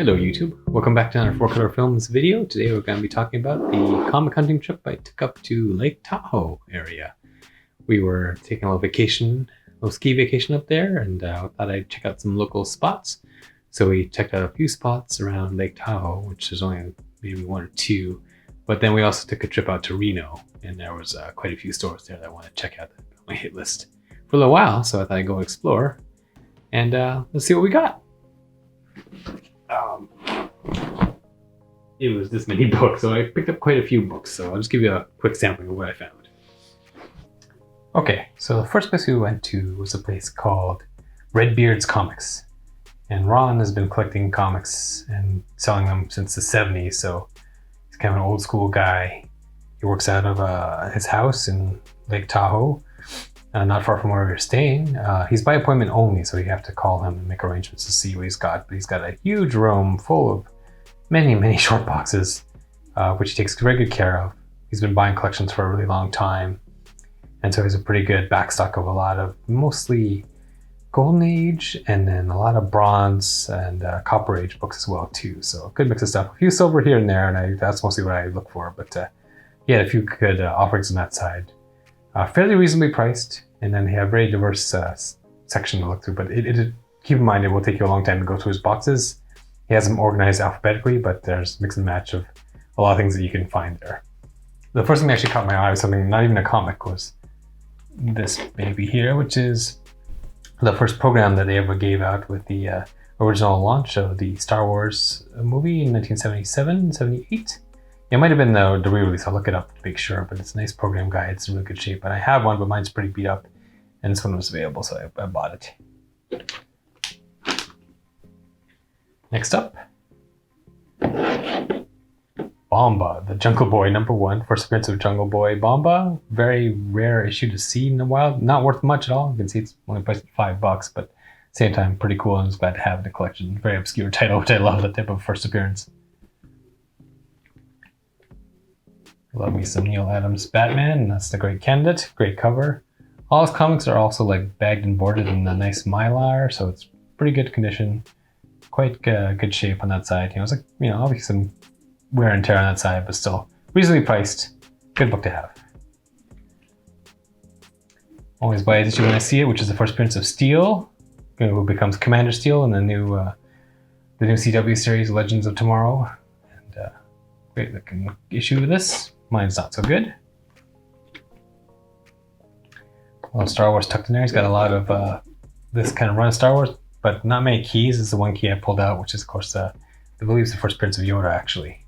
Hello YouTube, welcome back to another 4-Color Films video. Today we're going to be talking about the comic hunting trip I took up to Lake Tahoe area. We were taking a little vacation, a little ski vacation up there, and thought I'd check out some local spots. So we checked out a few spots around Lake Tahoe, which is only maybe one or two. But then we also took a trip out to Reno, and there was quite a few stores there that I wanted to check out on my hit list for a little while. So I thought I'd go explore, and let's see what we got. It was this many books, so I picked up quite a few books, so I'll just give you a quick sampling of what I found. Okay, so the first place we went to was a place called Redbeard's Comics, and Ron has been collecting comics and selling them since the 70s, so he's kind of an old school guy. He works out of his house in Lake Tahoe, not far from where we were staying. He's by appointment only, so you have to call him and make arrangements to see what he's got. But he's got a huge room full of many short boxes, which he takes very good care of. He's been buying collections for a really long time, and so he's a pretty good backstock of a lot of mostly Golden Age and then a lot of Bronze and Copper Age books as well too. So a good mix of stuff. A few silver here and there, and that's mostly what I look for. But he had a few good offerings on that side. Fairly reasonably priced, and then they have a very diverse section to look through, but keep in mind it will take you a long time to go through his boxes. He has them organized alphabetically, but there's mix and match of a lot of things that you can find there. The first thing that actually caught my eye was something not even a comic, was this baby here, which is the first program that they ever gave out with the original launch of the Star Wars movie in 1977, 78. It might have been the re-release. I'll look it up to make sure, but it's a nice program guide. It's in really good shape. And I have one, but mine's pretty beat up, and this one was available, so I bought it. Next up, Bomba, the Jungle Boy #1, first appearance of Jungle Boy Bomba. Very rare issue to see in the wild. Not worth much at all. You can see it's only priced at $5, but at the same time, pretty cool, and it's glad to have in the collection. Very obscure title, which I love, that type of first appearance. Love me some Neil Adams Batman, and that's the great candidate. Great cover. All his comics are also like bagged and boarded in a nice mylar, so it's pretty good condition. Quite good shape on that side. It's like, obviously some wear and tear on that side, but still reasonably priced. Good book to have. Always buy this issue when I see it, which is the first appearance of Steel, who becomes Commander Steel in the new CW series Legends of Tomorrow. And great looking issue of this. Mine's not so good. Well, Star Wars tucked in there. He's got a lot of this kind of run of Star Wars, but not many keys. This is the one key I pulled out, which is, of course, I believe it's the first appearance of Yoda, actually.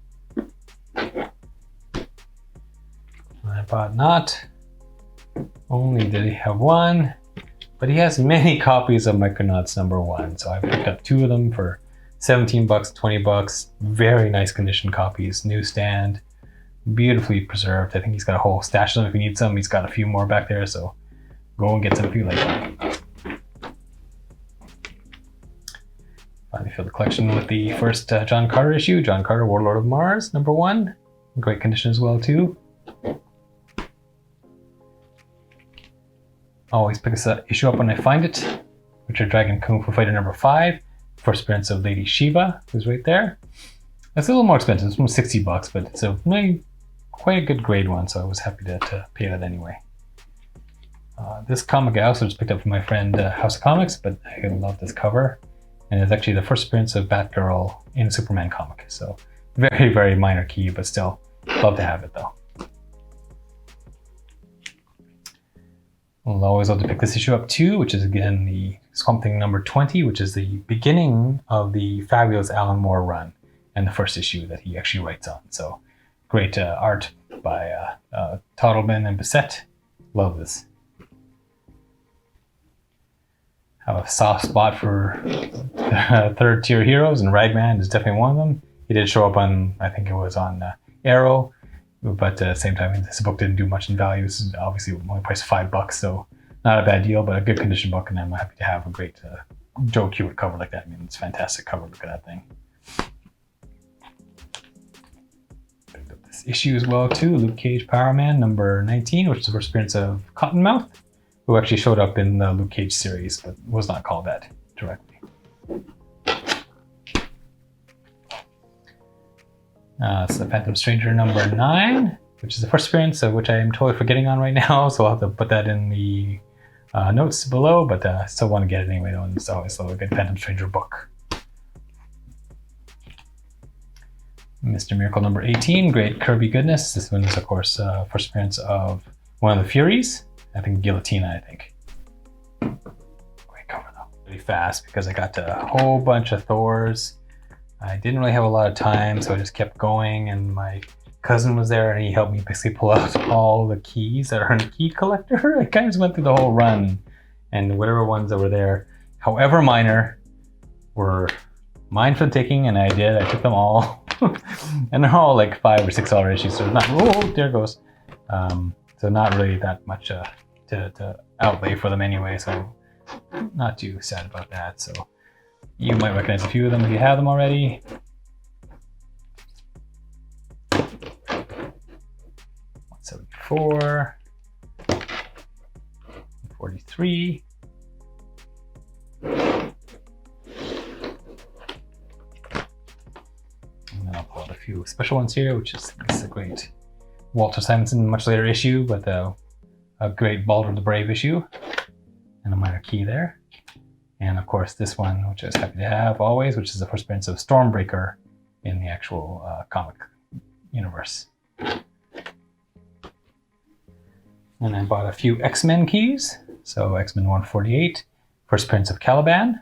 I bought not only did he have one, but he has many copies of Micronauts #1. So I picked up 2 of them for $17, $20. Very nice condition copies, newsstand, beautifully preserved. I think he's got a whole stash of them if you need some. He's got a few more back there, so go and get some if you like them. Finally filled the collection with the first John Carter issue, John Carter, Warlord of Mars, #1. Great condition as well, too. Always pick this issue up when I find it. Richard Dragon Kung Fu Fighter #5. First appearance of Lady Shiva, who's right there. It's a little more expensive. It's almost $60, but it's quite a good grade one, so I was happy to pay that anyway. This comic I also just picked up from my friend House of Comics, but I love this cover. And it's actually the first appearance of Batgirl in a Superman comic. So very minor key, but still love to have it though. I'll always love to pick this issue up too, which is again the Swamp Thing #20, which is the beginning of the fabulous Alan Moore run and the first issue that he actually writes on. So great art by Toddleman and Bissett. Love this. Have a soft spot for third tier heroes, and Ragman is definitely one of them. He did show up on, I think it was on Arrow, but at the same time, this book didn't do much in value. This is obviously only priced $5, so not a bad deal, but a good condition book, and I'm happy to have a great Joe Hewitt cover like that. I mean, it's a fantastic cover. Look at that thing. Picked up this issue as well too, Luke Cage Power Man #19, which is the first appearance of Cottonmouth, who actually showed up in the Luke Cage series, but was not called that directly. It's the Phantom Stranger number 9, which is the first appearance, of which I am totally forgetting on right now, so I'll have to put that in the notes below, but I still want to get it anyway, though, and it's always a good Phantom Stranger book. Mr. Miracle number 18, great Kirby goodness. This one is, of course, first appearance of one of the Furies. I think Guillotina, I think. Great cover, though. Really fast, because I got a whole bunch of Thors. I didn't really have a lot of time, so I just kept going, and my cousin was there, and he helped me basically pull out all the keys that are in the key collector. I kind of just went through the whole run, and whatever ones that were there, however minor, were mine for the taking, and I did. I took them all. And they're all like $5 or $6 issues, so not, oh, there it goes. So not really that much to outlay for them anyway, so not too sad about that. So you might recognize a few of them if you have them already. 174, 43. And then I'll pull out a few special ones here, which is a great Walter Simonson, much later issue, but a great Baldur the Brave issue, and a minor key there. And of course this one, which I was happy to have always, which is the first appearance of Stormbreaker in the actual comic universe. And I bought a few X-Men keys. So X-Men 148, first appearance of Caliban.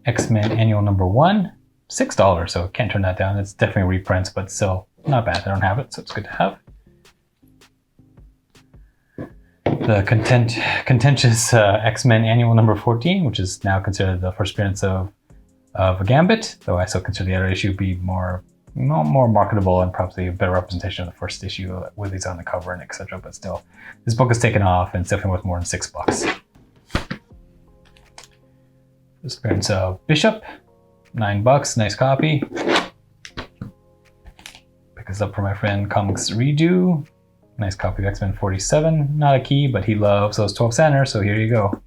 X-Men Annual number 1, $6, so can't turn that down. It's definitely reprints, but still not bad. I don't have it, so it's good to have. The contentious X-Men Annual number 14, which is now considered the first appearance of a Gambit, though I still consider the other issue be more marketable and probably a better representation of the first issue with these on the cover and etc. But still, this book is taken off and it's definitely worth more than $6. First appearance of Bishop, $9, nice copy. Pick this up for my friend Comics Redo. Nice copy of X-Men 47, not a key, but he loves those 12 centers, so here you go.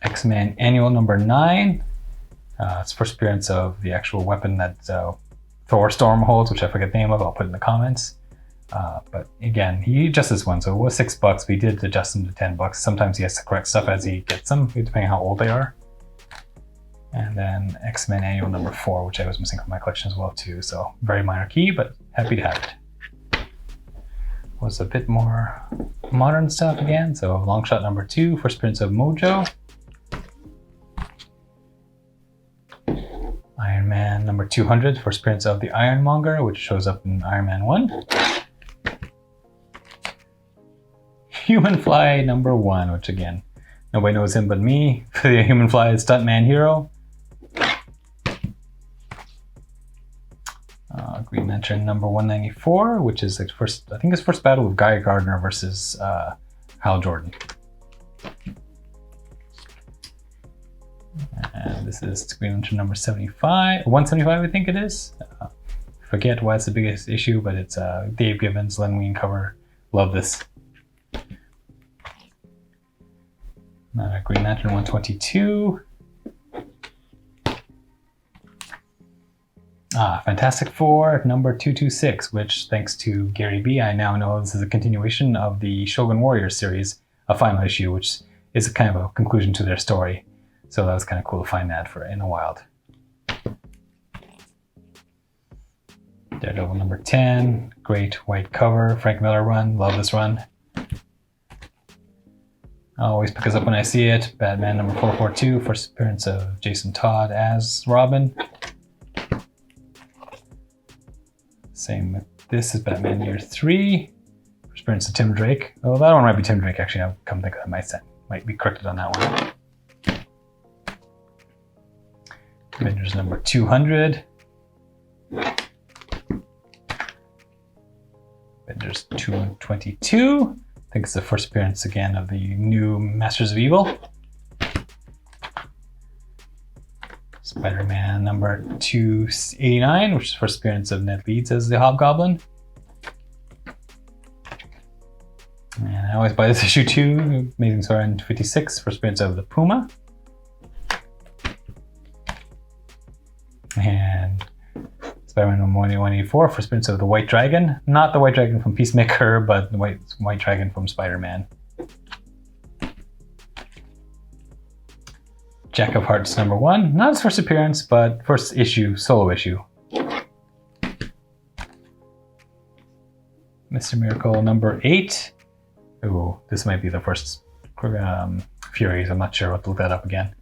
X-Men Annual number 9. It's first appearance of the actual weapon that Thor Storm holds, which I forget the name of, I'll put in the comments. But again, he adjusts this one, so it was $6, but he did adjust them to $10. Sometimes he has to correct stuff as he gets them, depending on how old they are. And then X-Men Annual number 4, which I was missing from my collection as well too. So very minor key, but happy to have it. Was a bit more modern stuff again. So Longshot number 2, first appearance of Mojo. Iron Man number 200, first appearance of the Ironmonger, which shows up in Iron Man 1. Human Fly number 1, which again, nobody knows him but me. The Human Fly is Stuntman Hero. Green Lantern number 194, which is the first, I think his first battle with Guy Gardner versus Hal Jordan. And this is Green Lantern number 75, 175 I think it is. Forget why it's the biggest issue, but it's Dave Gibbons, Len Wein cover. Love this. Green Lantern 122. Fantastic Four number 226, which thanks to Gary B, I now know this is a continuation of the Shogun Warriors series, a final issue, which is kind of a conclusion to their story. So that was kind of cool to find that in the wild. Daredevil number 10, great white cover, Frank Miller run, love this run. I always pick this up when I see it. Batman number 442, first appearance of Jason Todd as Robin. Same with this is Batman Year 3, first appearance of Tim Drake. Oh, that one might be Tim Drake actually, I'll come think of it, might be corrected on that one. Avengers number 200. Avengers 222. I think it's the first appearance again of the new Masters of Evil. Spider-Man number 289, which is the first appearance of Ned Leeds as the Hobgoblin. And I always buy this issue too. Amazing Spider-Man 56, first appearance of the Puma. And Spider-Man number 184 for Spirits of the White Dragon. Not the White Dragon from Peacemaker, but the White Dragon from Spider-Man. Jack of Hearts number 1. Not his first appearance, but first issue, solo issue. Mr. Miracle number 8. Ooh, this might be the first Furies. I'm not sure. I'll have to look that up again.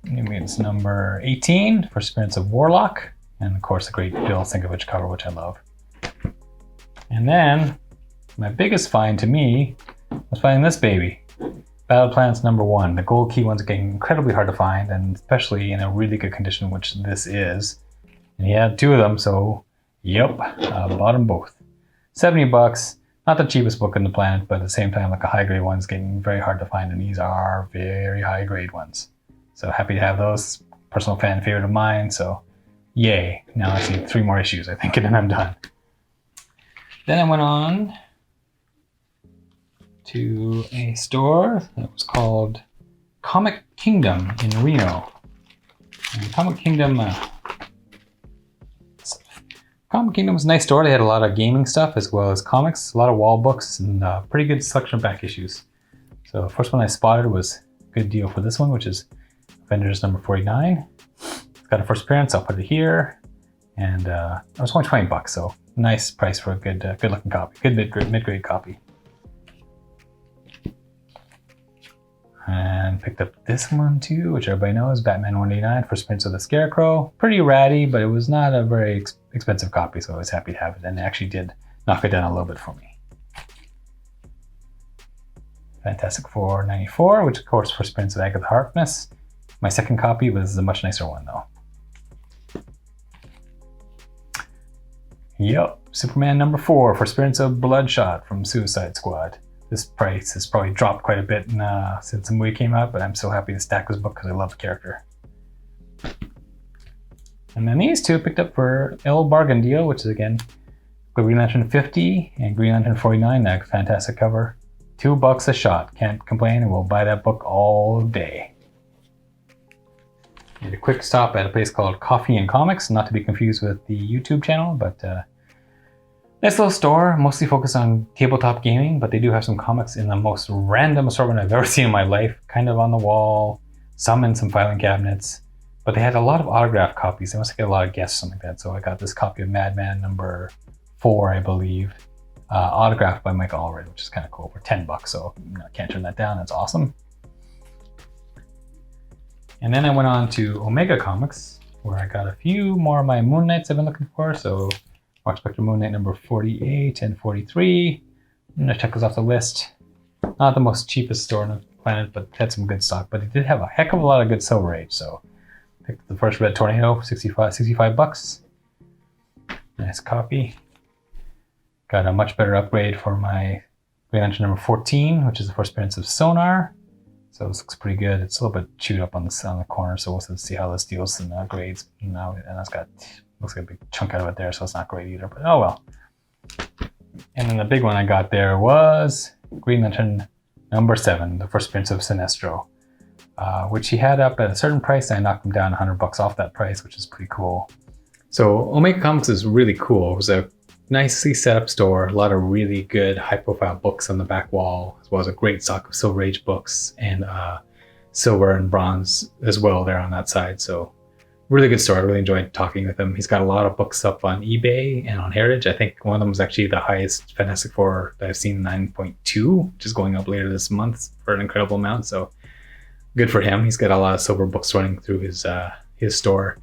New Mutants number 18 for Spirits of Warlock. And of course the great Bill Sienkiewicz cover, which I love. And then my biggest find to me was finding this baby. Battle Planets number 1. The gold key ones are getting incredibly hard to find, and especially in a really good condition, which this is. And he had 2 of them, so yep, bought them both. $70. Not the cheapest book on the planet, but at the same time, like a high grade one is getting very hard to find, and these are very high grade ones. So happy to have those. Personal fan favorite of mine, so yay. Now I see 3 more issues, I think, and then I'm done. Then I went on to a store that was called Comic Kingdom in Reno. And Comic Kingdom was a nice store. They had a lot of gaming stuff as well as comics, a lot of wall books, and a pretty good selection of back issues. So the first one I spotted was a good deal for this one, which is Avengers number 49. It's got a first appearance. I'll put it here. And it was only $20, so nice price for a good looking copy. Good mid-grade copy. And picked up this one too, which everybody knows, Batman 189 for Spirits of the Scarecrow. Pretty ratty, but it was not a very expensive copy, so I was happy to have it. And it actually did knock it down a little bit for me. Fantastic Four 94, which of course for Spirits of Agatha Harkness. My second copy was a much nicer one though. Yep, Superman number 4 for Spirits of Bloodshot from Suicide Squad. This price has probably dropped quite a bit since the movie came out, but I'm so happy to stack this book because I love the character. And then these 2 picked up for El Bargain Deal, which is again Green Lantern 50 and Green Lantern 49. That fantastic cover. $2 a shot. Can't complain, and we'll buy that book all day. Did a quick stop at a place called Coffee and Comics, not to be confused with the YouTube channel, but nice little store, mostly focused on tabletop gaming, but they do have some comics in the most random assortment I've ever seen in my life, kind of on the wall, some in some filing cabinets, but they had a lot of autographed copies. They must get a lot of guests, something like that. So I got this copy of Madman number 4, I believe, autographed by Michael Allred, which is kind of cool for $10, so I can't turn that down. That's awesome. And then I went on to Omega Comics, where I got a few more of my Moon Knights I've been looking for. So Mark Spector Moon Knight number 48 and 43. I'm gonna check those off the list. Not the most cheapest store on the planet, but had some good stock. But it did have a heck of a lot of good Silver Age. So picked the first Red Tornado for $65. Nice copy. Got a much better upgrade for my Green Lantern number 14, which is the first appearance of Sonar. So this looks pretty good. It's a little bit chewed up on the corner, so we'll see how this deals in grades. And that's got, looks like a big chunk out of it there, so it's not great either, but oh well. And then the big one I got there was Green Lantern number 7, the first appearance of Sinestro, which he had up at a certain price, and I knocked him down $100 off that price, which is pretty cool. So Omega Comics is really cool. It was a nicely set up store, a lot of really good high profile books on the back wall, as well as a great stock of Silver Age books and silver and bronze as well there on that side. So really good store. I really enjoyed talking with him. He's got a lot of books up on eBay and on Heritage. I think one of them was actually the highest Fantastic Four that I've seen, 9.2, which is going up later this month for an incredible amount. So good for him. He's got a lot of silver books running through his store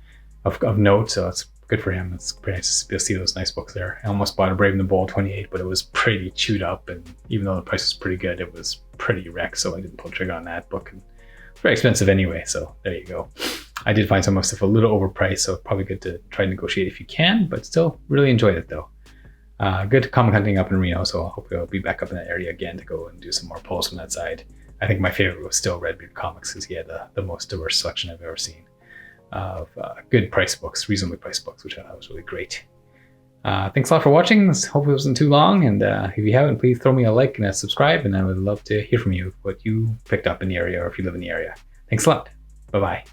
of note. So it's good for him. It's pretty nice to see those nice books there. I almost bought a Brave and the Bold 28, but it was pretty chewed up, and even though the price was pretty good, it was pretty wrecked, so I didn't pull the trigger on that book. And it's very expensive anyway, so there you go. I did find some of my stuff a little overpriced, so probably good to try to negotiate if you can, but still really enjoyed it though. Good comic hunting up in Reno, so hopefully I'll be back up in that area again to go and do some more pulls from that side. I think my favorite was still Redbeard Comics, because he had the most diverse selection I've ever seen of good price books, reasonably priced books, which I thought was really great. Thanks a lot for watching. Hopefully it wasn't too long, and if you haven't, please throw me a like and a subscribe, and I would love to hear from you what you picked up in the area or if you live in the area. Thanks a lot. Bye-bye.